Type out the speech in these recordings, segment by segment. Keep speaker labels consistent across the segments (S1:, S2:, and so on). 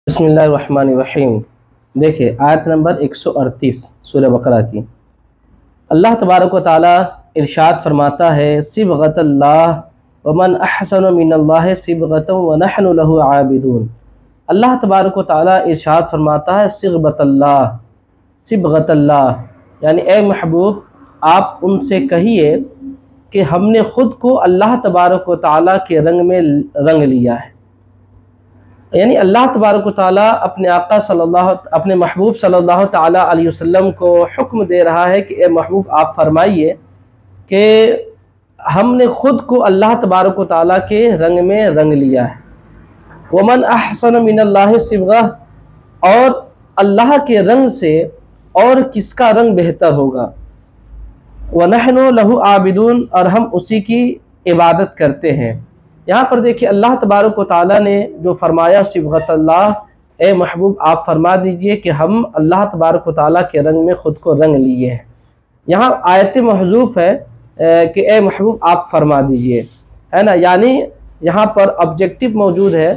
S1: बिस्मिल्लाहिर्रहमानिर्रहीम। देखिए आयत नंबर 138 सूरह बकरा की। अल्लाह तबारक व तआला इरशाद फरमाता है, सिबगतल्लाह व मन अहसनु मिनल्लाहि सिबगतन व नहनु लहु आबिदून। अल्लाह तबारक व तआला इरशाद फरमाता है सिबगतल्लाह, सिबगतल्लाह यानी ए महबूब आप उनसे कहिए कि हमने ख़ुद को अल्लाह तबारक व तआला के रंग में रंग लिया है। यानी अल्लाह तबारक व तआला अपने महबूब सल्लल्लाहु तआला अलैहि वसल्लम को हुक्म दे रहा है कि ए महबूब आप फरमाइए कि हमने ख़ुद को अल्लाह तबारक व तआला के रंग में रंग लिया है। वमन अहसन मिनल्लाहि सिबगा, और अल्लाह के रंग से और किसका रंग बेहतर होगा। व नहनु लहु आबिदून, और हम उसी की इबादत करते हैं। यहाँ पर देखिए अल्लाह तबारक व तआला ने जो फरमाया सिबगतल्लाह, ए महबूब आप फरमा दीजिए कि हम अल्लाह तबारक व तआला के रंग में ख़ुद को रंग लिए हैं। यहाँ आयत महजूफ है कि ए महबूब आप फरमा दीजिए, है ना। यानी यहाँ पर ऑब्जेक्टिव मौजूद है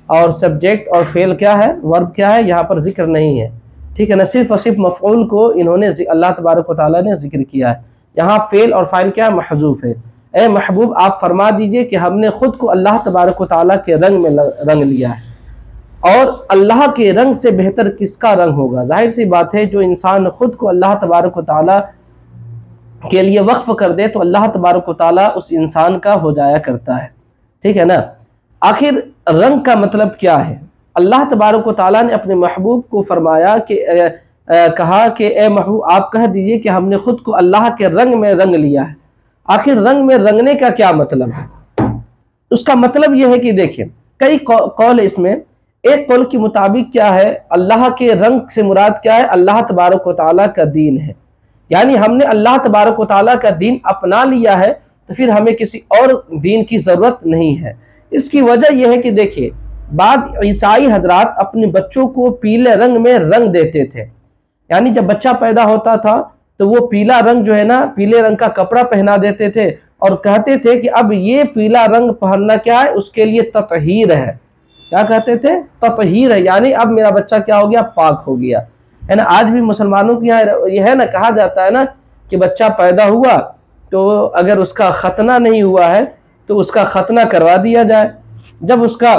S1: और सब्जेक्ट और फेल क्या है, वर्ब क्या है, यहाँ पर जिक्र नहीं है, ठीक है ना। सिर्फ और सिर्फ मफ़ऊल को इन्होंने अल्लाह तबारक व तआला ने जिक्र किया है। यहाँ फेल और फ़ाइल क्या महजूफ है। ए महबूब आप फरमा दीजिए कि हमने ख़ुद को अल्लाह तबारक व तआला के रंग में रंग लिया है, और अल्लाह के रंग से बेहतर किसका रंग होगा। जाहिर सी बात है जो इंसान ख़ुद को अल्लाह तबारक व तआला के लिए वक्फ़ कर दे तो अल्लाह तबारक व तआला उस इंसान का हो जाया करता है, ठीक है ना। आखिर रंग का मतलब क्या है। अल्लाह तबारक व तआला ने अपने महबूब को फरमाया कि कहा कि ए महबूब आप कह दीजिए कि हमने ख़ुद को अल्लाह के रंग में रंग लिया है। आखिर रंग में रंगने का क्या मतलब है। उसका मतलब यह है कि देखिए कई कौल इसमें, एक कौल के मुताबिक क्या है, अल्लाह के रंग से मुराद क्या है, अल्लाह तबारक व तआला का दीन है। यानी हमने अल्लाह तबारक व तआला का दीन अपना लिया है तो फिर हमें किसी और दीन की ज़रूरत नहीं है। इसकी वजह यह है कि देखिए बाद ईसाई हजरात अपने बच्चों को पीले रंग में रंग देते थे। यानी जब बच्चा पैदा होता था तो वो पीला रंग जो है ना, पीले रंग का कपड़ा पहना देते थे और कहते थे कि अब ये पीला रंग पहनना क्या है, उसके लिए ततहीर है। क्या कहते थे, ततहीर है, यानी अब मेरा बच्चा क्या हो गया, पाक हो गया, है ना। आज भी मुसलमानों के यहाँ यह है ना, कहा जाता है ना कि बच्चा पैदा हुआ तो अगर उसका खतना नहीं हुआ है तो उसका खतना करवा दिया जाए। जब उसका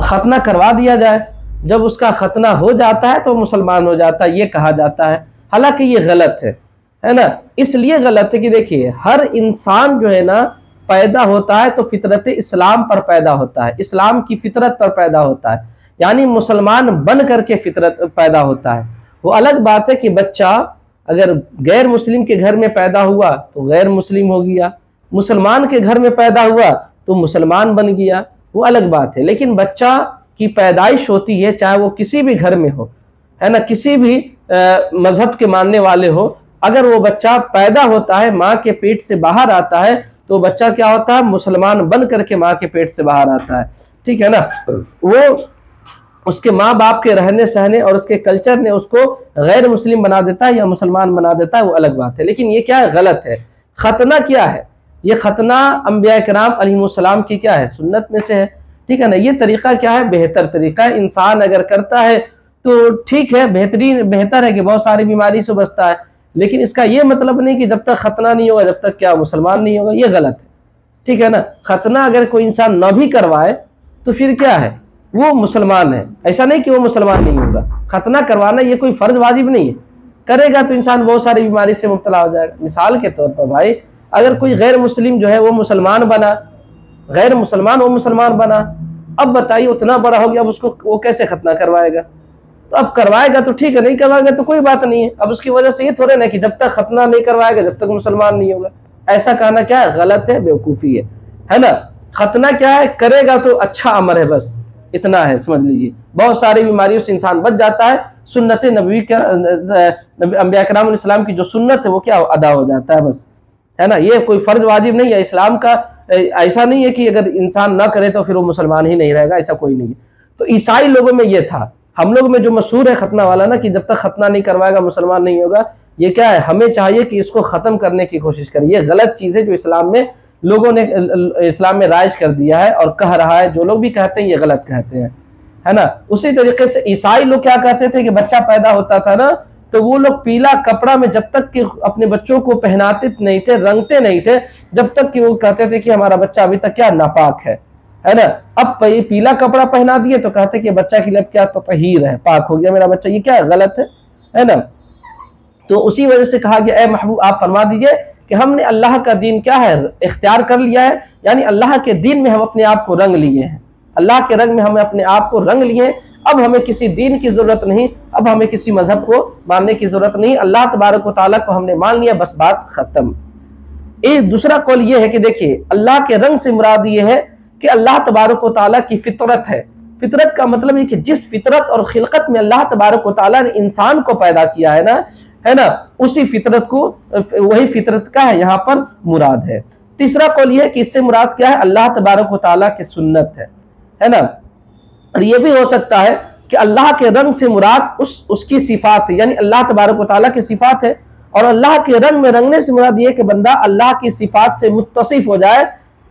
S1: खतना करवा दिया जाए, जब उसका खतना हो जाता है तो मुसलमान हो जाता है, ये कहा जाता है। हालांकि ये गलत है ना। इसलिए गलत है कि देखिए हर इंसान जो है ना पैदा होता है तो फितरत इस्लाम पर पैदा होता है, इस्लाम की फितरत पर पैदा होता है, यानी मुसलमान बन करके फितरत पैदा होता है। वो अलग बात है कि बच्चा अगर गैर मुस्लिम के घर में पैदा हुआ तो गैर मुस्लिम हो गया, मुसलमान के घर में पैदा हुआ तो मुसलमान बन गया, वो अलग बात है। लेकिन बच्चा की पैदाइश होती है, चाहे वो किसी भी घर में हो, है ना, किसी भी मजहब के मानने वाले हो, अगर वो बच्चा पैदा होता है, माँ के पेट से बाहर आता है तो बच्चा क्या होता है, मुसलमान बन करके माँ के पेट से बाहर आता है, ठीक है ना। वो उसके माँ बाप के रहने सहने और उसके कल्चर ने उसको गैर मुस्लिम बना देता है या मुसलमान बना देता है, वो अलग बात है। लेकिन ये क्या है, गलत है। खतना क्या है, ये खतना अंबिया किराम अलैहिमुस्सलाम की क्या है, सुन्नत में से है, ठीक है ना। ये तरीका क्या है, बेहतर तरीका है। इंसान अगर करता है तो ठीक है, बेहतर है कि बहुत सारी बीमारी से बचता है। लेकिन इसका ये मतलब नहीं कि जब तक खतना नहीं होगा जब तक क्या मुसलमान नहीं होगा, ये गलत है, ठीक है ना। खतना अगर कोई इंसान न भी करवाए तो फिर क्या है, वो मुसलमान है, ऐसा नहीं कि वो मुसलमान नहीं होगा। खतना करवाना ये कोई फर्ज वाजिब नहीं है, करेगा तो इंसान बहुत सारी बीमारी से मुब्तला हो जाएगा। मिसाल के तौर पर भाई अगर कोई गैर मुस्लिम जो है वो मुसलमान बना, गैर मुसलमान वो मुसलमान बना, अब बताइए उतना बड़ा हो गया, अब उसको वो कैसे खतना करवाएगा। तो अब करवाएगा तो ठीक है, नहीं करवाएगा तो कोई बात नहीं है। अब उसकी वजह से ये थोड़े ना कि जब तक खतना नहीं करवाएगा जब तक मुसलमान नहीं होगा, ऐसा कहना क्या है, गलत है, बेवकूफ़ी है ना। खतना क्या है, करेगा तो अच्छा अमर है, बस इतना है, समझ लीजिए। बहुत सारी बीमारियों से इंसान बच जाता है। सुन्नत नबी का अंबिया किराम अलैहिस्सलाम की जो सुन्नत है वो क्या अदा हो जाता है, बस, है ना। ये कोई फर्ज वाजिब नहीं है इस्लाम का। ऐसा नहीं है कि अगर इंसान ना करे तो फिर वो मुसलमान ही नहीं रहेगा, ऐसा कोई नहीं है। तो ईसाई लोगों में ये था, हम लोग में जो मशहूर है खतना वाला ना कि जब तक खतना नहीं करवाएगा मुसलमान नहीं होगा, ये क्या है, हमें चाहिए कि इसको ख़त्म करने की कोशिश करें। ये गलत चीज़ है जो इस्लाम में लोगों ने इस्लाम में राइज कर दिया है और कह रहा है। जो लोग भी कहते हैं ये गलत कहते हैं। है ना। उसी तरीके से ईसाई लोग क्या कहते थे कि बच्चा पैदा होता था ना तो वो लोग पीला कपड़ा में जब तक कि अपने बच्चों को पहनाते नहीं थे, रंगते नहीं थे, जब तक कि वो कहते थे कि हमारा बच्चा अभी तक क्या नापाक है ना। अब पीला कपड़ा पहना दिए तो कहते कि बच्चा के लिए क्या ततहीर है, पाक हो गया मेरा बच्चा, ये क्या गलत है ना। तो उसी वजह से कहा गया, ए महबूब आप फरमा दीजिए कि हमने अल्लाह का दीन क्या है इख्तियार कर लिया है, यानी अल्लाह के दीन में हम अपने आप को रंग लिए हैं, अल्लाह के रंग में हमें अपने आप को रंग लिए। अब हमें किसी दीन की जरूरत नहीं, अब हमें किसी मजहब को मानने की जरूरत नहीं, अल्लाह तबारक व तआला को हमने मान लिया, बस बात खत्म। एक दूसरा कौल ये है कि देखिए अल्लाह के रंग से मुराद ये है कि अल्लाह तबारक व तआला की फितरत है। फितरत का मतलब है कि जिस फितरत और खिलकत में अल्लाह तबारक व तआला ने इंसान को पैदा किया है ना, उसी फितरत को, वही फितरत का है यहाँ पर मुराद है। तीसरा कौल यह है कि इससे मुराद क्या है, अल्लाह तबारक व तआला की सुन्नत है ना। और ये भी हो सकता है कि अल्लाह के रंग से मुराद उसकी सिफात है, यानी अल्लाह तबारक व तआला की सिफात है, और अल्लाह के रंग में रंगने से मुराद ये कि बंदा अल्लाह की सिफात से मुत्तसिफ हो जाए,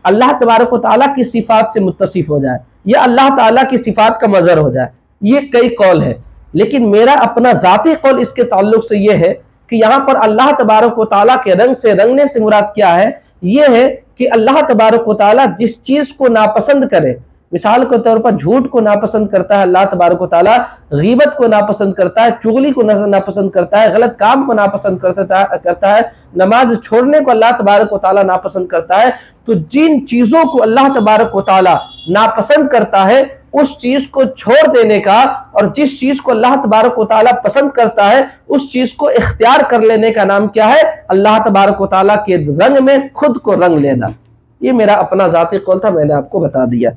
S1: अल्लाह तबारक व तआला की सिफात से मुत्तसिफ हो जाए, या अल्लाह ताला की सिफात का मजहर हो जाए। ये कई कौल है, लेकिन मेरा अपना जाती कौल इसके ताल्लुक से ये है कि यहाँ पर अल्लाह तबारक व तआला के रंग से रंगने से मुराद क्या है, ये है कि अल्लाह तबारक व तआला जिस चीज को नापसंद करे, मिसाल के तौर पर झूठ को नापसंद करता है अल्लाह तबारक व तआला, गीबत को नापसंद करता है, चुगली को नापसंद करता है, गलत काम को नापसंद करता है, नमाज छोड़ने को अल्लाह तबारक व तआला नापसंद करता है। तो जिन चीजों को अल्लाह तबारक व तआला नापसंद करता है उस चीज को छोड़ देने का, और जिस चीज को अल्लाह तबारक व तआला पसंद करता है उस चीज को इख्तियार कर लेने का नाम क्या है, अल्लाह तबारक व तआला के रंग में खुद को रंग लेना। ये मेरा अपना जाती कौल था, मैंने आपको बता दिया,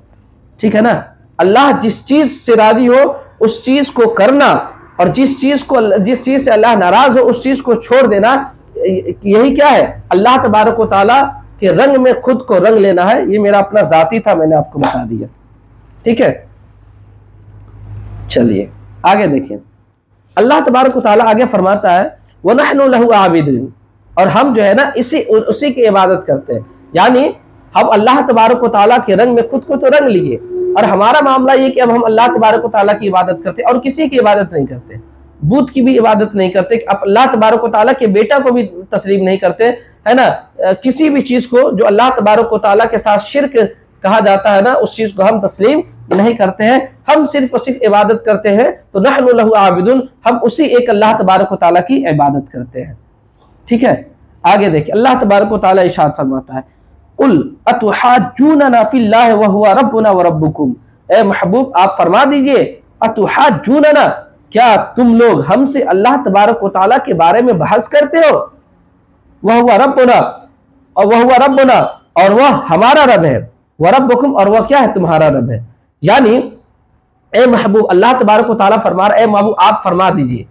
S1: ठीक है ना। अल्लाह जिस चीज से राजी हो उस चीज को करना, और जिस चीज से अल्लाह नाराज हो उस चीज को छोड़ देना, यही क्या है, अल्लाह तबारक व तआला के रंग में खुद को रंग लेना है। ये मेरा अपना जाती था, मैंने आपको बता दिया, ठीक है। चलिए आगे देखिए, अल्लाह तबारक व तआला आगे फरमाता है वनहनु लहु आबिदून, और हम जो है ना उसी की इबादत करते हैं, यानी हम अल्लाह तबारक व तआला के रंग में खुद को तो रंग लिए, और हमारा मामला ये कि अब हम अल्लाह तबारक व तआला की इबादत करते और किसी की इबादत नहीं करते, बुत की भी इबादत नहीं करते, अब अल्लाह तबारक व तआला के बेटा को भी तस्लीम नहीं करते, है ना। किसी भी चीज को जो अल्लाह तबारक व तआला के साथ शिर्क कहा जाता है ना, उस चीज को हम तस्लीम नहीं करते हैं, हम सिर्फ और सिर्फ इबादत करते हैं। तो नहनु लहु आबिदून, हम उसी एक अल्लाह तबारक व तआला की इबादत करते हैं, ठीक है। आगे देखिए अल्लाह तबारक व तआला इरशाद फरमाता है कुल अतुहाज्जूनना फिल्लाहि व हुवा रब्बुना व रब्बुकुम, ए महबूब आप फरमा दीजिए अतुहाज्जूनना, क्या तुम लोग हमसे अल्लाह तबारक व तआला के बारे में बहस करते हो, वह हुआ रब्बुना, और वह हुआ रब्बुना, और वह हमारा रब है, व रब्बुकुम, और वह क्या है, तुम्हारा रब है। यानी ए महबूब अल्लाह तबारक व तआला फरमा रहा है, ए महबूब आप फरमा दीजिए,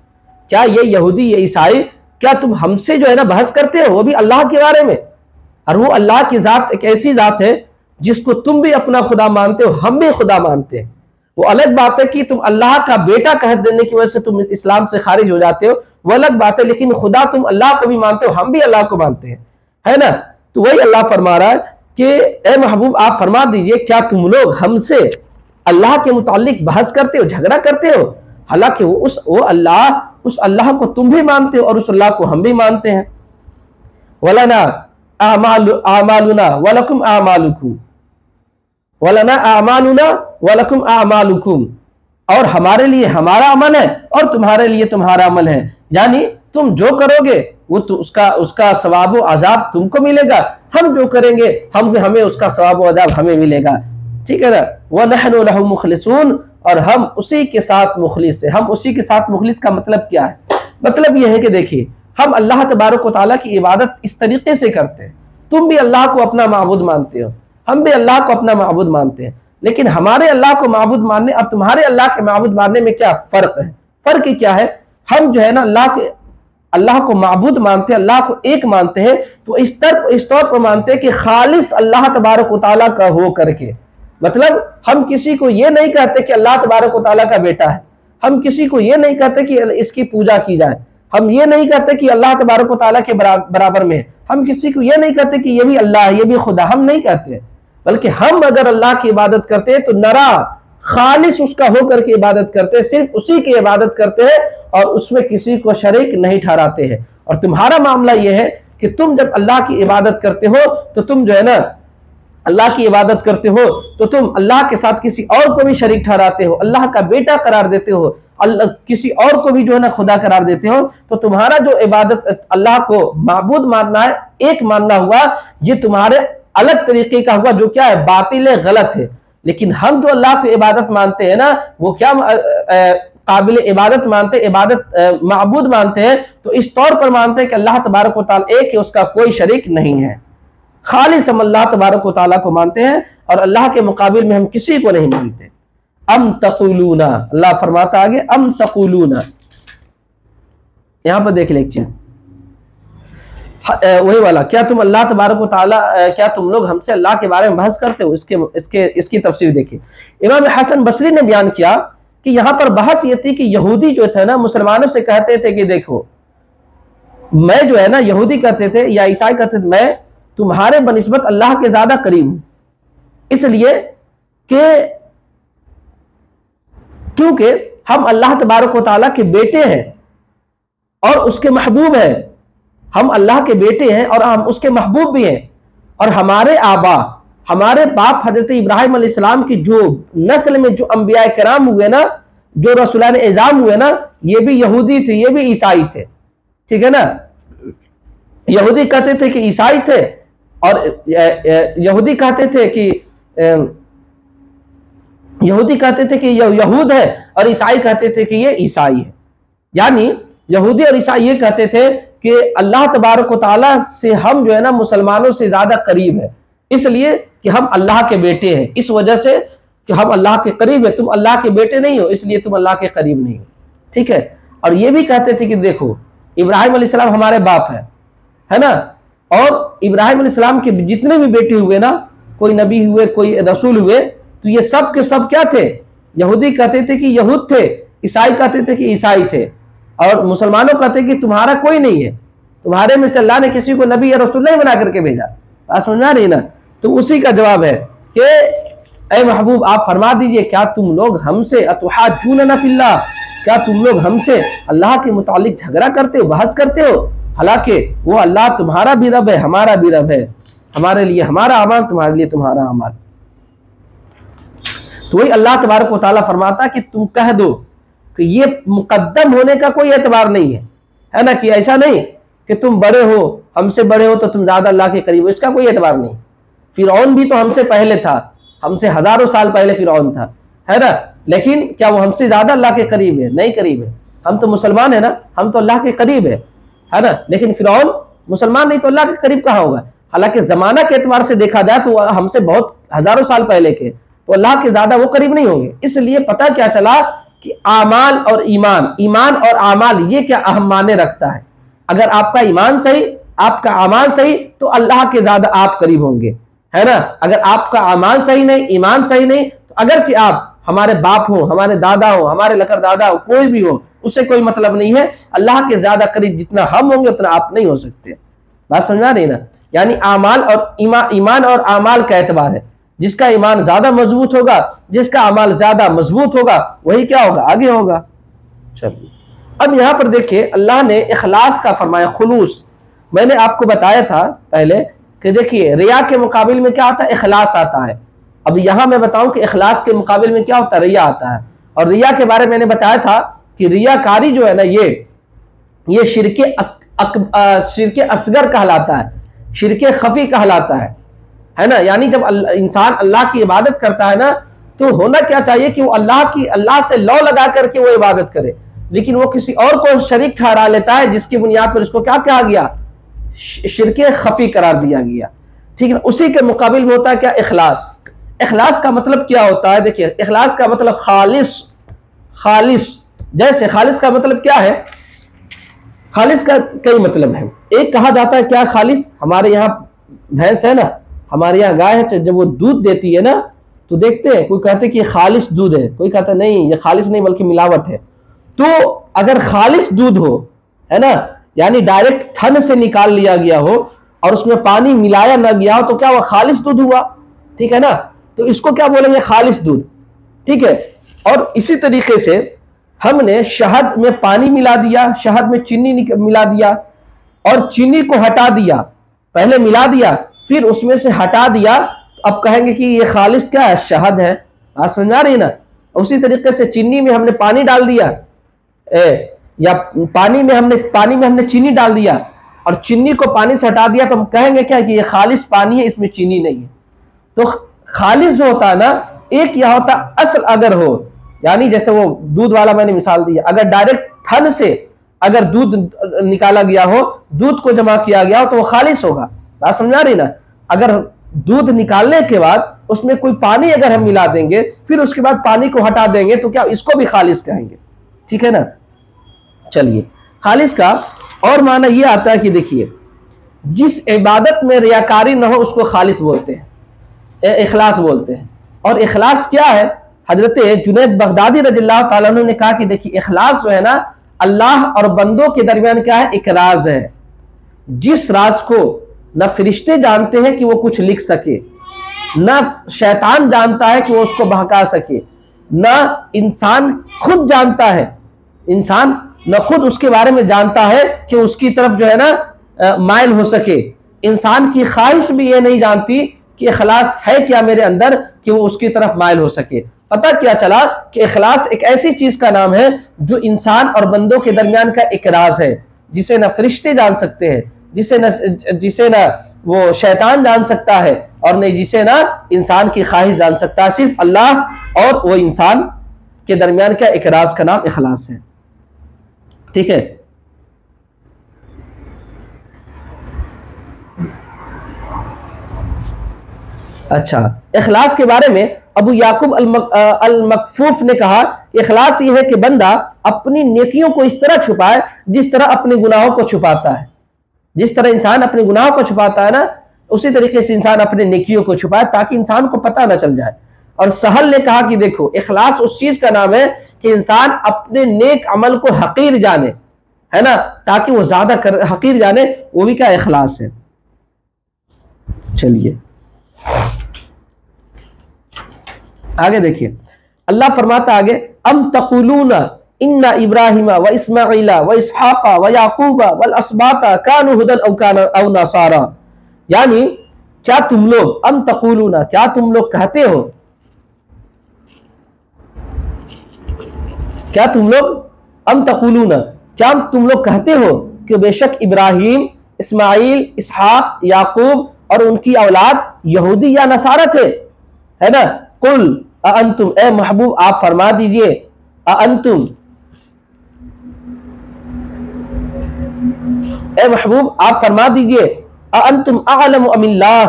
S1: क्या ये यहूदी ये ईसाई क्या तुम हमसे जो है ना बहस करते हो, वो भी अल्लाह के बारे में, और वो अल्लाह की जात एक ऐसी जात है जिसको तुम भी अपना खुदा मानते हो, हम भी खुदा मानते हैं। वो अलग बात है कि तुम अल्लाह का बेटा कह देने की वजह से तुम इस्लाम से खारिज हो जाते हो, वो अलग बात है, लेकिन खुदा तुम अल्लाह को भी मानते हो, हम भी अल्लाह को मानते हैं, है ना। तो वही अल्लाह फरमा रहा है कि ए महबूब आप फरमा दीजिए क्या तुम लोग हमसे अल्लाह के मुतालिक बहस करते हो, झगड़ा करते हो, हालांकि वो अल्लाह को तुम भी मानते हो और उस अल्लाह को हम भी मानते हैं। वलना आमालुना वलकुम आमालुकुम, वलना आमालुना वलकुम आमालुकुम, और हमारे लिए हमारा अमल है और तुम्हारे लिए तुम्हारा अमल है, यानी तुम जो करोगे वो तो उसका सवाब व अजाब तुमको मिलेगा, हम जो करेंगे हमें उसका सवाब व अजाब हमें मिलेगा, ठीक है ना। वनहनु लहु मुखलिसून, और हम उसी के साथ मुखलिस है। हम उसी के साथ मुखलिस का मतलब क्या है, मतलब यह है कि देखिए हम अल्लाह तबारक व तआला की इबादत इस तरीके से करते हैं, तुम भी अल्लाह को अपना माबूद मानते हो, हम भी अल्लाह को अपना माबूद मानते हैं, लेकिन हमारे अल्लाह को माबूद मानने और तुम्हारे अल्लाह के माबूद मानने में क्या फर्क है। फर्क क्या है, हम जो है ना अल्लाह को माबूद मानते हैं, अल्लाह को एक मानते हैं, तो इस तौर पर मानते हैं कि खालिस अल्लाह तबारक व तआला का हो करके, मतलब हम किसी को ये नहीं कहते कि अल्लाह तबारक व तआला का बेटा है, हम किसी को ये नहीं कहते कि इसकी पूजा की जाए, हम ये नहीं कहते कि अल्लाह तबारक व तआला के बराबर में है, हम किसी को ये नहीं कहते कि ये भी अल्लाह है ये भी खुदा, हम नहीं कहते, बल्कि हम अगर अल्लाह की इबादत करते हैं तो नरा खालिस उसका होकर के इबादत करते हैं, सिर्फ उसी की इबादत करते हैं और उसमें किसी को शरीक नहीं ठहराते हैं। और तुम्हारा मामला यह है कि तुम जब अल्लाह की इबादत करते हो तो तुम जो है ना अल्लाह की इबादत करते हो तो तुम अल्लाह के साथ किसी और को भी शरीक ठहराते हो, अल्लाह का बेटा करार देते हो, अल्लाह किसी और को भी जो है ना खुदा करार देते हो। तो तुम्हारा जो इबादत अल्लाह को माबूद मानना है, एक मानना हुआ, ये तुम्हारे अलग तरीके का हुआ, जो क्या है बातिल है, गलत है। लेकिन हम जो अल्लाह की इबादत मानते हैं ना, वो क्या काबिल इबादत मानते हैं, इबादत माबूद मानते हैं, तो इस तौर पर मानते हैं कि अल्लाह तबारक व तआला एक है, उसका कोई शरीक नहीं है। खालिस हम अल्लाह तबारक व तआला को मानते हैं और अल्लाह के मुकाबिल में हम किसी को नहीं मानते। अम तक़ूलूना, अल्लाह फरमाता आगे अम तक़ूलूना, यहां पर देख ले एक चीज, वही वाला, क्या तुम अल्लाह तबारक व तआला, क्या तुम लोग हमसे अल्लाह के बारे में बहस करते हो। इसकी तफसीर देखिए। इमाम हसन बसरी ने बयान किया कि यहां पर बहस ये थी कि यहूदी जो थे ना मुसलमानों से कहते थे कि देखो, मैं जो है ना, यहूदी कहते थे या ईसाई कहते थे, मैं तुम्हारे बनिस्बत अल्लाह के ज्यादा करीब हूं, इसलिए कि क्योंकि हम अल्लाह तबारक व तआला के बेटे हैं और उसके महबूब हैं। हम अल्लाह के बेटे हैं और हम उसके महबूब भी हैं। और हमारे आबा, हमारे बाप हजरत इब्राहिम अलैहिस्सलाम की जो नस्ल में जो अंबिया कराम हुए ना, जो रसूलान एज़ाम हुए ना, ये भी यहूदी थे, ये भी ईसाई थे। ठीक है ना। यहूदी कहते थे कि ईसाई थे और यहूदी कहते थे कि यहूद है और ईसाई कहते थे कि ये ईसाई है। यानी यहूदी और ईसाई ये कहते थे कि अल्लाह तबारक व तआला से हम जो है ना मुसलमानों से ज्यादा करीब है, इसलिए कि हम अल्लाह के बेटे हैं, इस वजह से कि हम अल्लाह के करीब है। तुम अल्लाह के बेटे नहीं हो, इसलिए तुम अल्लाह के करीब नहीं हो। ठीक है। और ये भी कहते थे कि देखो, इब्राहिम अलैहिस्सलाम हमारे बाप है ना, और इब्राहिम अलैहिस्सलाम के जितने भी बेटे हुए ना, कोई नबी हुए, कोई रसूल हुए, तो ये सब के सब क्या थे, यहूदी कहते थे कि यहूद थे, ईसाई कहते थे कि ईसाई थे, और मुसलमानों कहते कि तुम्हारा कोई नहीं है, तुम्हारे में से अल्लाह ने किसी को नबी या रसूल नहीं बना करके भेजा। बात समझ आ रही ना। तो उसी का जवाब है कि ऐ महबूब आप फरमा दीजिए, क्या तुम लोग हमसे अतुहाज्जूना फिल्लाह, क्या तुम लोग हमसे अल्लाह के मुतालिक झगड़ा करते हो, बहस करते हो, हालांकि वो अल्लाह तुम्हारा भी रब है, हमारा भी रब है, हमारे लिए हमारा अमाल, तुम्हारे लिए तुम्हारा अमाल। तो वही अल्लाह तबारक व तआला फरमाता कि तुम कह दो कि ये मुकद्दम होने का कोई एतबार नहीं है ना, कि ऐसा नहीं कि तुम बड़े हो, हमसे बड़े हो तो तुम ज्यादा अल्लाह के करीब हो, इसका कोई एतबार नहीं। फिरौन भी तो हमसे पहले था, हमसे हजारों साल पहले फिरौन था, है ना, लेकिन क्या वो हमसे ज्यादा अल्लाह के करीब है? नहीं करीब है। हम तो मुसलमान है ना, हम तो अल्लाह के करीब है ना, लेकिन फिरौन मुसलमान नहीं तो अल्लाह के करीब कहाँ होगा। हालांकि जमाना के एतबार से देखा जाए तो हमसे बहुत हजारों साल पहले के, तो अल्लाह के ज्यादा वो करीब नहीं होंगे। इसलिए पता क्या चला कि आमाल और ईमान, ईमान और आमाल ये क्या अहम माने रखता है। अगर आपका ईमान सही, आपका आमाल सही, तो अल्लाह के ज्यादा आप करीब होंगे, है ना। अगर आपका आमाल सही नहीं, ईमान सही नहीं, तो अगरचे आप हमारे बाप हो, हमारे दादा हो, हमारे लकर दादा हो, कोई भी हो, उससे कोई मतलब नहीं है। अल्लाह के ज्यादा करीब जितना हम होंगे उतना आप नहीं हो सकते। बात समझा रही ना। यानी आमाल और ईमान और आमाल का एतबार है। जिसका ईमान ज्यादा मजबूत होगा, जिसका अमाल ज्यादा मजबूत होगा, वही क्या होगा, आगे होगा। चलिए अब यहां पर देखिए, अल्लाह ने इखलास का फरमाया, खुलूस। मैंने आपको बताया था पहले कि देखिए रिया के मुकाबिल में क्या आता है, इखलास आता है। अब यहां मैं बताऊं कि इखलास के मुकाबिल में क्या होता है, रिया आता है। और रिया के बारे में मैंने बताया था कि रियाकारी जो है ना, ये शिरके असगर कहलाता है, शिरके खफी कहलाता है ना। यानी जब इंसान अल्लाह की इबादत करता है ना, तो होना क्या चाहिए कि वो अल्लाह से लौ लगा करके वो इबादत करे, लेकिन वो किसी और को शरीक ठहरा लेता है, जिसकी बुनियाद पर इसको क्या कहा गया, शिरके खफी करार दिया गया। ठीक है। उसी के मुकाबिल में होता है क्या, इखलास। इखलास का मतलब क्या होता है, देखिए इखलास का मतलब खालिस। जैसे खालिस का मतलब क्या है, खालिस का कई मतलब है। एक कहा जाता है क्या, खालिस, हमारे यहाँ भैंस है ना, हमारे यहाँ गाय है, जब वो दूध देती है ना, तो देखते हैं कोई कहते हैं कि ये खालिस दूध है, कोई कहता है नहीं ये खालिस नहीं बल्कि मिलावट है। तो अगर खालिस दूध हो, है ना, यानी डायरेक्ट थन से निकाल लिया गया हो और उसमें पानी मिलाया ना गया हो, तो क्या वो खालिस दूध हुआ। ठीक है ना। तो इसको क्या बोलेंगे, खालिस दूध। ठीक है। और इसी तरीके से हमने शहद में पानी मिला दिया, शहद में चीनी मिला दिया और चीनी को हटा दिया, पहले मिला दिया फिर उसमें से हटा दिया, अब कहेंगे कि ये खालिस क्या है, शहद है। बात समझ में आ रही ना। उसी तरीके से चीनी में हमने पानी डाल दिया, या पानी में हमने चीनी डाल दिया और चीनी को पानी से हटा दिया, तो हम कहेंगे क्या कि ये खालिस पानी है, इसमें चीनी नहीं है। तो खालिस जो होता है ना, एक यह होता असल अगर हो, यानी जैसे वो दूध वाला मैंने मिसाल दिया, अगर डायरेक्ट थन से अगर दूध निकाला गया हो, दूध को जमा किया गया हो, तो वो खालिस होगा। बात समझ आ रही ना। अगर दूध निकालने के बाद उसमें कोई पानी अगर हम मिला देंगे, फिर उसके बाद पानी को हटा देंगे, तो क्या इसको भी खालिस कहेंगे, ठीक है ना। चलिए, खालिस का और माना यह आता है कि देखिए, जिस इबादत में रियाकारी न हो उसको खालिस बोलते हैं, इखलास बोलते हैं। और इखलास क्या है, हजरत जुनैद बगदादी रज़ियल्लाहु ताला अन्हु ने कहा कि देखिए, इखलास जो है ना, अल्लाह और बंदों के दरमियान क्या है, एक राज है। जिस राज को न फरिश्ते जानते हैं कि वो कुछ लिख सके, न शैतान जानता है कि वो उसको बहका सके, न इंसान खुद जानता है, इंसान न खुद उसके बारे में जानता है कि उसकी तरफ जो है ना माइल हो सके। इंसान की ख्वाहिश भी ये नहीं जानती कि इखलास है क्या मेरे अंदर कि वो उसकी तरफ माइल हो सके। पता क्या चला कि इखलास एक ऐसी चीज का नाम है जो इंसान और बंदों के दरमियान का एक राज है, जिसे न फरिश्ते जान सकते हैं, जिसे न वो शैतान जान सकता है, और नहीं जिसे ना इंसान की ख्वाहिश जान सकता है। सिर्फ अल्लाह और वो इंसान के दरमियान का एक राज का नाम इखलास है, ठीक है। अच्छा, इखलास के बारे में अबू याकूब अल-मकफूफ ने कहा कि इखलास ये है कि बंदा अपनी नेकियों को इस तरह छुपाए जिस तरह अपने गुनाहों को छुपाता है। जिस तरह इंसान अपने गुनाहों को छुपाता है ना, उसी तरीके से इंसान अपने नेकियों को छुपाए, ताकि इंसान को पता ना चल जाए। और सहल ने कहा कि देखो, इखलास उस चीज का नाम है कि इंसान अपने नेक अमल को हकीर जाने, है ना, ताकि वो ज्यादा हकीर जाने, वो भी क्या इखलास है। चलिए आगे देखिए, अल्लाह फरमाता आगे, अम तकुलूना इन्ना इब्राहिमा व इस्माइला व इसहाका व याकूबा वल अस्बाता कानु हुदन औ नसारा। यानी क्या तुम लोग, अम तकुलूना, क्या तुम लोग कहते हो, क्या तुम लोग, अम तकुलूना, क्या तुम लोग कहते हो कि बेशक इब्राहिम, इस्माइल, इसहाक, याकूब और उनकी औलाद यहूदी या नसारा थे, है ना। कुल अअंतुम, ए महबूब आप फरमा दीजिए, अअंतुम, ए महबूब आप फरमा दीजिए, अअंतुम अअलमु अमिल्लाह,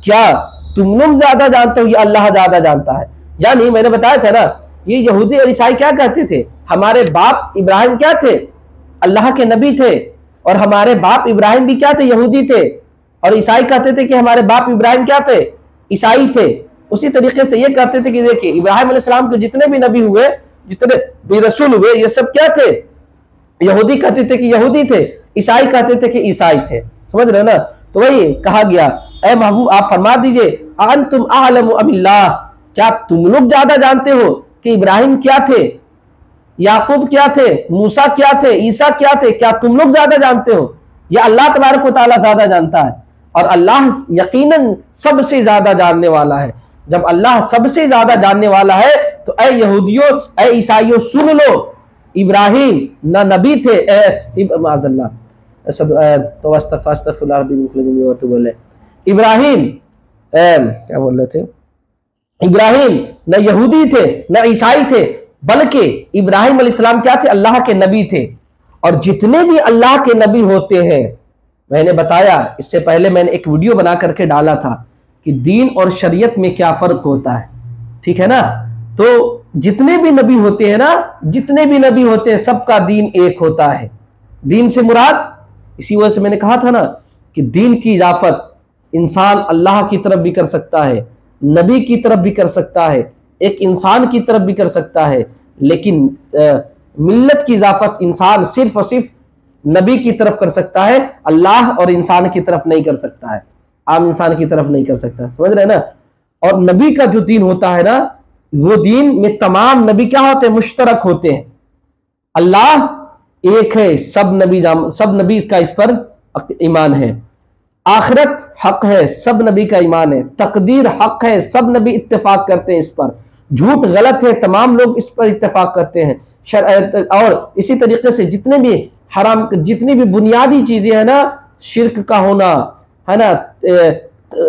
S1: क्या तुम लोग ज्यादा जानते हो या अल्लाह ज्यादा जानता है। यानी मैंने बताया था ना, ये यहूदी और ईसाई क्या कहते थे, हमारे बाप इब्राहिम क्या थे, अल्लाह के नबी थे, और हमारे बाप इब्राहिम भी क्या थे, यहूदी थे। और ईसाई कहते थे कि हमारे बाप इब्राहिम क्या थे, ईसाई थे। उसी तरीके से ये कहते थे कि देखिए, इब्राहिम अलैहिस्सलाम के जितने भी नबी हुए, जितने भी रसूल हुए, ये सब क्या थे, यहूदी कहते थे कि यहूदी थे, ईसाई कहते थे कि ईसाई थे। समझ रहे हो ना। तो वही कहा गया, ए महबूब आप फरमा दीजिए, अअंतुम अअलमु अमिल्लाह, क्या तुम लोग ज्यादा जानते हो कि इब्राहिम क्या थे, याकूब क्या थे, मूसा क्या थे, ईसा क्या थे, क्या तुम लोग ज्यादा जानते हो या अल्लाह तबारक व तआला ज्यादा जानता है। और अल्लाह यकीनन सबसे ज्यादा जानने वाला है। जब अल्लाह सबसे ज्यादा जानने वाला है, तो ऐ यहूदियों, ऐ ईसाइयों, सुन लो, इब्राहिम न नबी थे, इब्राहिम क्या बोल रहे थे, इब्राहिम न यहूदी थे न ईसाई थे, बल्कि इब्राहिम अलैहिस्सलाम क्या थे, अल्लाह के नबी थे। और जितने भी अल्लाह के नबी होते हैं, मैंने बताया इससे पहले, मैंने एक वीडियो बना करके डाला था कि दीन और शरीयत में क्या फर्क होता है, ठीक है ना। तो जितने भी नबी होते हैं ना, जितने भी नबी होते हैं, सबका दीन एक होता है। दीन से मुराद, इसी वजह से मैंने कहा था ना कि दीन की इजाफत इंसान अल्लाह की तरफ भी कर सकता है, नबी की तरफ भी कर सकता है, एक इंसान की तरफ भी कर सकता है, लेकिन मिल्लत की इजाफत इंसान सिर्फ और सिर्फ नबी की तरफ कर सकता है, अल्लाह और इंसान की तरफ नहीं कर सकता है, आम इंसान की तरफ नहीं कर सकता। समझ रहे हैं ना। और नबी का जो दीन होता है ना, वो दीन में तमाम नबी क्या होते हैं? मुश्तरक होते हैं। अल्लाह एक है, सब नबी का इस पर ईमान है। आखिरत हक है, सब नबी का ईमान है। तकदीर हक है, सब नबी इत्तेफाक करते हैं इस पर। झूठ गलत है, तमाम लोग इस पर इत्तेफाक करते हैं। और इसी तरीके से जितने भी हराम, जितनी भी बुनियादी चीजें हैं ना, शिर्क का होना है ना,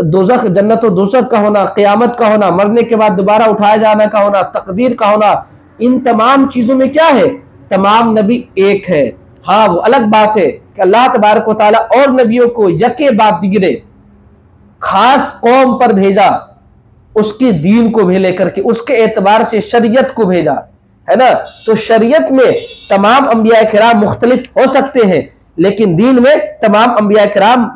S1: दोज़ख जन्नत और दोज़ख का होना, क़यामत का होना, मरने के बाद दोबारा उठाया जाने का होना, तकदीर का होना, इन तमाम चीजों में क्या है? तमाम नबी एक है। हाँ, वो अलग बात है कि अल्लाह तबारक व तआला और नबियों को यके बाद दिगरे खास कौम पर भेजा, उसके दीन को भी लेकर के, उसके एतबार से शरीयत को भेजा, है ना। तो शरीयत में तमाम अंबिया किराम मुख्तलिफ हो सकते हैं, लेकिन दीन में तमाम अंबिया किराम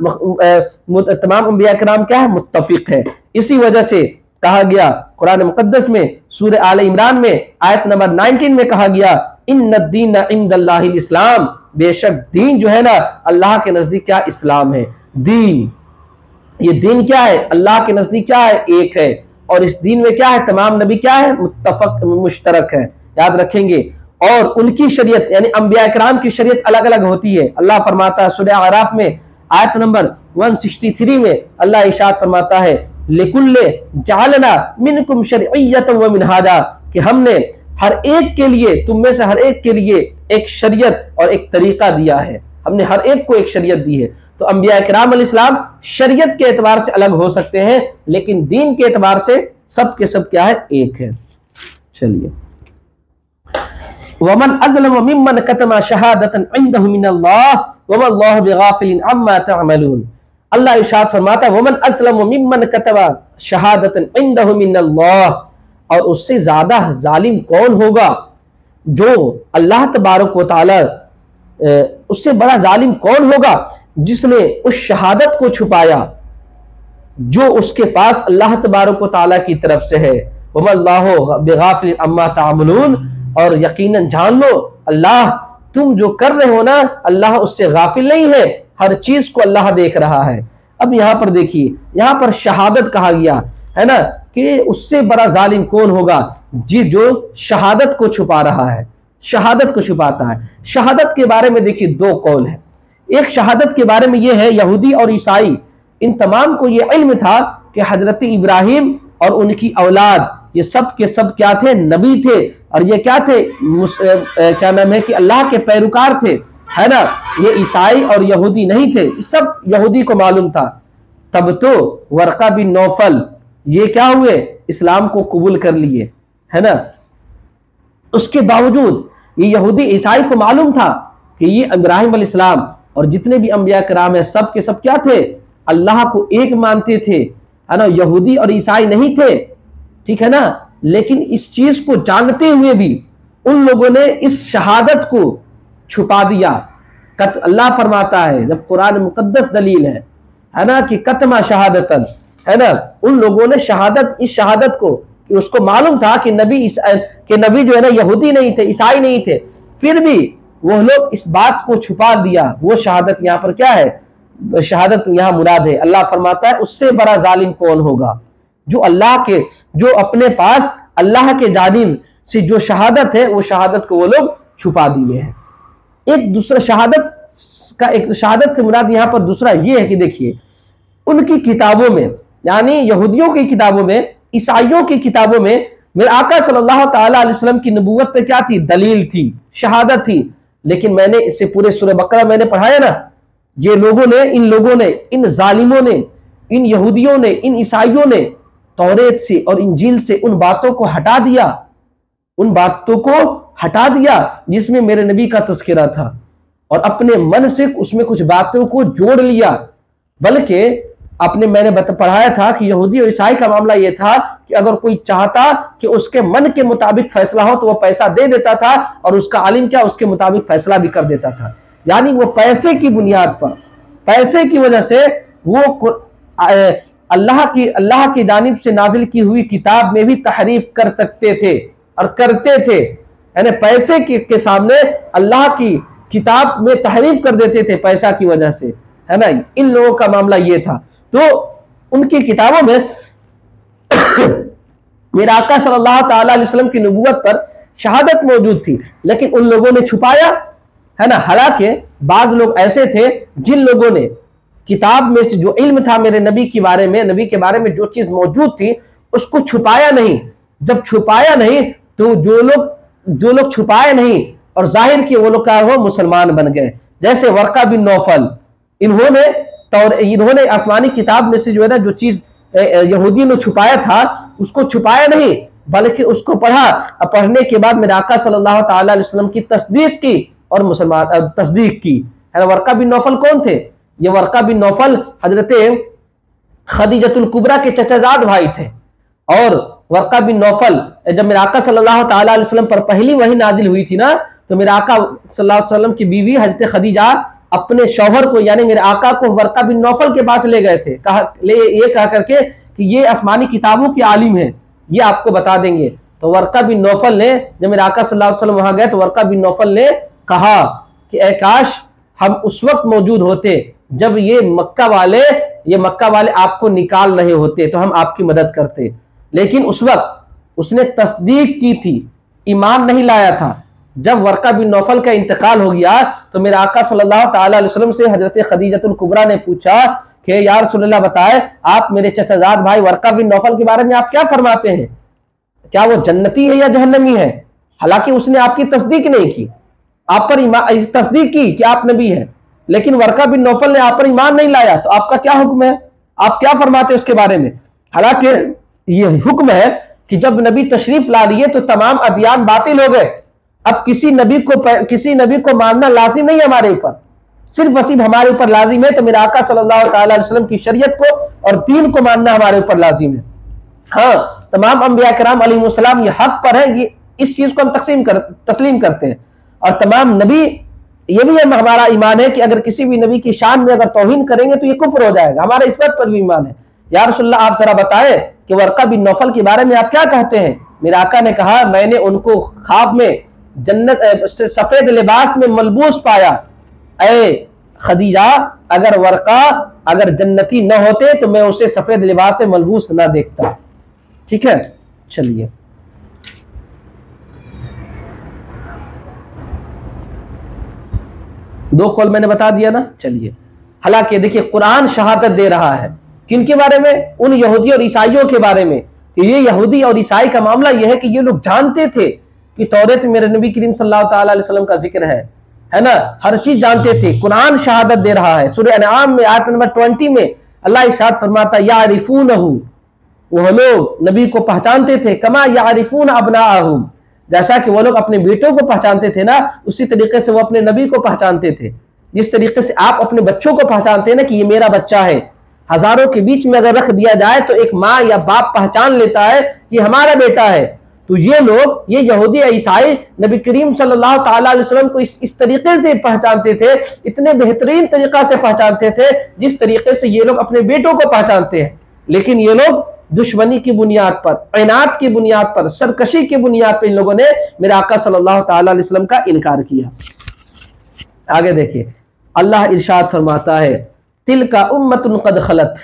S1: क्या है? मुत्तफिक है। इसी वजह से कहा गया कुरान मुकद्दस में सूरह आल इमरान में आयत नंबर 19 में कहा गया, इन्नद्दीन इंदल्लाहिल इस्लाम, बेशक दीन जो है ना अल्लाह के नजदीक क्या? इस्लाम है। दीन, ये दीन क्या है? अल्लाह के नजदीक क्या है? एक है। और इस दीन में क्या है? तमाम नबी क्या है? मुत्तफक, मुश्तरक है। याद रखेंगे। और उनकी शरीयत यानी अंबिया किराम की शरीयत अलग अलग होती है। अल्लाह फरमाता है सूरह आराफ में आयत नंबर 163 में, अल्लाह इरशाद फरमाता है, लिकुल्ले जालना मिनकुम शरइय्यतन व मिनहाजा, कि हमने हर एक के लिए, तुम में से हर एक के लिए एक शरीयत और एक तरीका दिया है। हमने हर एक को एक शरीयत दी है। तो अंबिया किराम अलैहिस्सलाम शरीयत के एतबार से अलग हो सकते हैं, लेकिन दीन के एतबार से सब के सब क्या है? एक है। चलिए, वमन अज़लम मिम्मन कतमा शहादतन इंदहु मिनल्लाह वमल्लाहु बिगाफिलिन अम्मा तअमलून। अल्लाह इरशाद फरमाता है, वमन अज़लम मिम्मन कतमा शहादतन इंदहु मिनल्लाह, और उससे ज्यादा जालिम कौन होगा जो अल्लाह तबारक व तआला, उससे बड़ा जालिम कौन होगा जिसने उस शहादत को छुपाया जो उसके पास अल्लाह तबारक व तआला की तरफ से है। वमल्लाहु बिगाफिलिन अम्मा तअमलून, और यकीनन जान लो अल्लाह तुम जो कर रहे हो ना, अल्लाह उससे गाफिल नहीं है, हर चीज को अल्लाह देख रहा है। अब यहां पर देखिए, यहां पर शहादत कहा गया है ना, कि उससे बड़ा जालिम कौन होगा जी जो शहादत को छुपा रहा है, शहादत को छुपाता है। शहादत के बारे में देखिए दो कौल है। एक शहादत के बारे में यह है, यहूदी और ईसाई इन तमाम को यह इल्म था कि हजरत इब्राहिम और उनकी औलाद ये सब के सब क्या थे? नबी थे। और ये क्या थे? क्या नाम है कि अल्लाह के पैरोकार थे, है ना। ये ईसाई और यहूदी नहीं थे, सब यहूदी को मालूम था। तब तो वर्का बिन नौफल ये क्या हुए? इस्लाम को कबूल कर लिए, है ना। उसके बावजूद ये यहूदी ईसाई को मालूम था कि ये इब्राहिम अलैहिस्सलाम और जितने भी अंबिया किराम है सब के सब क्या थे? अल्लाह को एक मानते थे, है ना। यहूदी और ईसाई नहीं थे, ठीक है ना। लेकिन इस चीज को जानते हुए भी उन लोगों ने इस शहादत को छुपा दिया। अल्लाह फरमाता है, जब कुरान मुकद्दस दलील है ना, कि कतमा शहादतन, है ना। उन लोगों ने शहादत, इस शहादत को, कि उसको मालूम था कि नबी जो है ना यहूदी नहीं थे, ईसाई नहीं थे, फिर भी वो लोग इस बात को छुपा दिया। वो शहादत यहाँ पर क्या है? शहादत यहाँ मुराद है। अल्लाह फरमाता है, उससे बड़ा जालिम कौन होगा जो अल्लाह के, जो अपने पास अल्लाह के जानिब से जो शहादत है, वो शहादत को वो लोग छुपा दिए हैं। एक दूसरा शहादत का, एक शहादत से मुराद यहाँ पर दूसरा ये है कि देखिए, उनकी किताबों में, यानी यहूदियों की किताबों में, ईसाइयों की किताबों में मेरे आका सल्लल्लाहु ताला अलैहि वसल्लम की नबूवत पे क्या थी? दलील थी, शहादत थी। लेकिन मैंने इससे पूरे सूरह बकरा मैंने पढ़ाया ना, ये लोगों ने, इन लोगों ने, इन जालिमों ने, इन यहूदियों ने, इन ईसाइयों ने तौरेत से और इंजील से उन बातों को हटा दिया, उन बातों को हटा दिया जिसमें मेरे नबी का तज़किरा था, और अपने मन से उसमें कुछ बातों को जोड़ लिया। बल्कि मैंने पढ़ाया था कि यहूदी और ईसाई का मामला यह था कि अगर कोई चाहता कि उसके मन के मुताबिक फैसला हो तो वह पैसा दे देता था, और उसका आलिम क्या उसके मुताबिक फैसला भी कर देता था। यानी वो पैसे की बुनियाद पर, पैसे की वजह से वो अल्लाह की जानिब से नाजिल की हुई किताब में भी तहरीफ कर सकते थे और करते थे। यानी पैसे के सामने अल्लाह की किताब में तहरीफ कर देते थे पैसा की वजह से, है ना। इन लोगों का मामला ये था। तो उनकी किताबों में मेरे आका सल्लल्लाहु ताला अलैहि वसल्लम की नबूवत पर शहादत मौजूद थी, लेकिन उन लोगों ने छुपाया, है ना। हालांकि बाज लोग ऐसे थे जिन लोगों ने किताब में से जो इल्म था मेरे नबी के बारे में, नबी के बारे में जो चीज मौजूद थी उसको छुपाया नहीं। जब छुपाया नहीं तो जो लोग छुपाए नहीं और जाहिर किए वो लोग क्या हो, मुसलमान बन गए। जैसे वर्का बिन नौफल, इन्होंने आसमानी किताब में से जो है ना जो चीज यहूदी ने छुपाया था उसको छुपाया नहीं, बल्कि उसको पढ़ा और पढ़ने के बाद मेरे आका सल्लल्लाहु ताला अलैहि वसल्लम की तस्दीक की और मुसलमान तस्दीक की, है ना। वर्का बिन नौफल कौन थे? ये वर्का बिन नौफल हजरत खदीजतुल कुबरा के चचाजाद भाई थे। और वर्का बिन नौफल जब मेरे आका सल्लल्लाहु ताला अलैहि वसल्लम पर पहली वही नाजिल हुई थी ना, तो मेरे आका सल्लल्लाहु अलैहि वसल्लम की बीवी हजरत खदीजा अपने शौहर को यानी मेरे आका को वर्का बिन नौफल के पास ले गए थे, ये कहा करके कि ये आसमानी किताबों की आलिम है, ये आपको बता देंगे। तो वर्का बिन नौफल ने, जब मेरे आका सल्लल्लाहु अलैहि वसल्लम वहां गए तो वर्का बिन नौफल ने कहा कि ऐ काश हम उस वक्त मौजूद होते जब ये मक्का वाले आपको निकाल रहे होते तो हम आपकी मदद करते। लेकिन उस वक्त उसने तस्दीक की थी, ईमान नहीं लाया था। जब वर्का बिन नौफल का इंतकाल हो गया तो मेरे आका सल्लल्लाहु ताला अलैहि वसल्लम से हजरत खदीजतुल कुबरा ने पूछा कि या रसूलल्लाह बताए आप मेरे चचाजाद भाई वर्का बिन नौफल के बारे में आप क्या फरमाते हैं, क्या वो जन्नती है या जहन्नमी है? हालांकि उसने आपकी तस्दीक नहीं की, आप पर तस्दीक की कि आप नबी है, लेकिन वर्का बिन नौफल ने आप पर ईमान नहीं लाया, तो आपका क्या हुक्म है, आप क्या फरमाते हैं उसके बारे में? हालांकि ये हुक्म है कि जब नबी तशरीफ ला दिए तो तमाम अदियान बातिल हो गए। अब किसी नबी को मानना लाजिम नहीं है हमारे ऊपर, सिर्फ वसीब हमारे ऊपर लाजिम है तो मेरे आका सल्लल्लाहु ताला अलैहि वसल्लम की शरीयत को और दीन को मानना हमारे ऊपर लाजिम है। हाँ, तमाम अंबिया किराम अलैहिमुस्सलाम ये हक पर है, ये इस चीज को हम तस्लीम करते हैं। और तमाम नबी, ये भी हमारा ईमान है कि अगर किसी भी नबी की शान में अगर तौहीन करेंगे तो ये कुफ्र हो जाएगा, हमारा इस बात पर भी ईमान है। या रसूलल्लाह आप जरा बताए कि वर्का बिन नौफल के बारे में आप क्या कहते हैं? मेरे आका ने कहा मैंने उनको ख्वाब में जन्नत सफेद लिबास में मलबूस पाया। ऐ खदीजा, अगर वर्का अगर जन्नती न होते तो मैं उसे सफेद लिबास में मलबूस न देखता। ठीक है, चलिए दो कौल मैंने बता दिया ना। चलिए, हालांकि देखिए कुरान शहादत दे रहा है किनके बारे में? उन यहूदी और ईसाइयों के बारे में कि ये यहूदी और ईसाई का मामला यह है कि ये लोग जानते थे कि तौरात में मेरे नबी करीम सल्लल्लाहु ताला अलैहि वसल्लम का जिक्र है ना, हर चीज जानते थे। कुरान शहादत दे रहा है। सूरह अनआम में आयत नंबर 20 में अल्लाह इरशाद फरमाता यारिफूनहु, वो लोग नबी को पहचानते थे, कमा यारिफून अबनाअहुम, जैसा कि वो लोग अपने बेटों को पहचानते थे ना, उसी तरीके से वो अपने नबी को पहचानते थे। जिस तरीके से आप अपने बच्चों को पहचानते हैं ना कि ये मेरा बच्चा है, हजारों के बीच में अगर रख दिया जाए तो एक माँ या बाप पहचान लेता है कि हमारा बेटा है। तो ये लोग, ये यहूदी ईसाई नबी करीम सल्लल्लाहु ताला अलैहि वसल्लम को इस तरीके से पहचानते थे, इतने बेहतरीन तरीका से पहचानते थे जिस तरीके से ये लोग अपने बेटों को पहचानते हैं। लेकिन ये लोग दुश्मनी की बुनियाद पर, इनात की बुनियाद पर, सरकशी की बुनियाद पर इन लोगों ने मेरे आका सल्लल्लाहु ताला अलैहि वसल्लम का इनकार किया। आगे देखिए, अल्लाह इरशाद फरमाता है तिल का उम्मतुन कद खलत,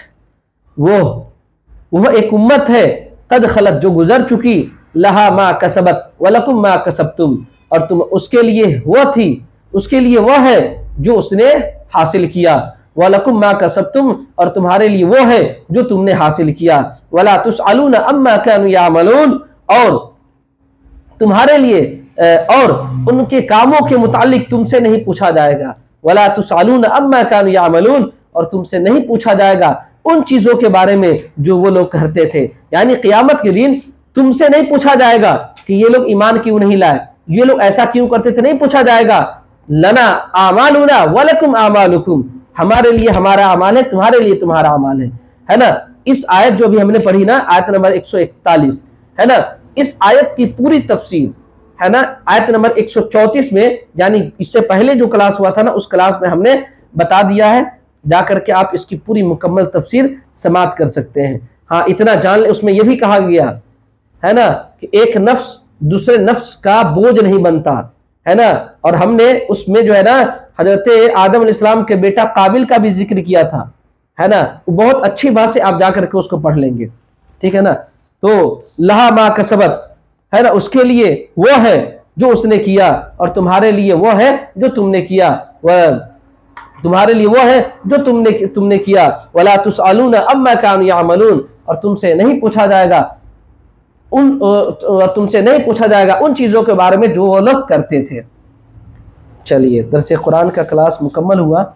S1: वो एक उम्मत है कद खलत जो गुजर चुकी, लहा मा कसबत वलकुम मा कसबतुम, और तुम उसके लिए वो थी, उसके लिए वो है जो उसने हासिल किया, वलकुम मा कसबतुम, और तुम्हारे लिए वो है जो तुमने हासिल किया, वला तुसअलूना अम्मा कानू यामलून, और तुम्हारे लिए और उनके कामों के मुतालिक तुमसे नहीं पूछा जाएगा, वला तुसअलूना अम्मा कानू यामलून, और तुमसे नहीं पूछा जाएगा उन चीजों के बारे में जो वो लोग करते थे। यानी क़यामत के दिन तुमसे नहीं पूछा जाएगा कि ये लोग ईमान क्यों नहीं लाए, ये लोग ऐसा क्यों करते थे, नहीं पूछा जाएगा। लना आमालुना वलकुम आमालुकुम, हमारे लिए हमारा अमाल है, तुम्हारे लिए तुम्हारा अमाल है ना। इस आयत जो भी हमने पढ़ी ना, आयत नंबर 141 है ना, इस आयत की पूरी तफसीर है ना आयत नंबर 134 में, यानी इससे पहले जो क्लास हुआ था ना उस क्लास में हमने बता दिया है, जाकर के आप इसकी पूरी मुकम्मल तफसीर समाप्त कर सकते हैं। हाँ, इतना जान ले, उसमें यह भी कहा गया है ना कि एक नफ्स दूसरे नफ्स का बोझ नहीं बनता, है ना। और हमने उसमें जो है ना हजरत आदम अलैहिस्सलाम के बेटा काबिल का भी जिक्र किया था, है ना। वो बहुत अच्छी बात से आप जाकर के उसको पढ़ लेंगे, ठीक है ना। तो लहा मा कसबत है ना, उसके लिए वो है जो उसने किया, और तुम्हारे लिए वो है जो तुमने किया, वह तुम्हारे लिए वो है जो तुमने किया। वला तुसअलूना अम्मा कानू यामलून, और तुमसे नहीं पूछा जाएगा उन चीजों के बारे में जो वो लोग करते थे। चलिए, दरसे कुरान का क्लास मुकम्मल हुआ।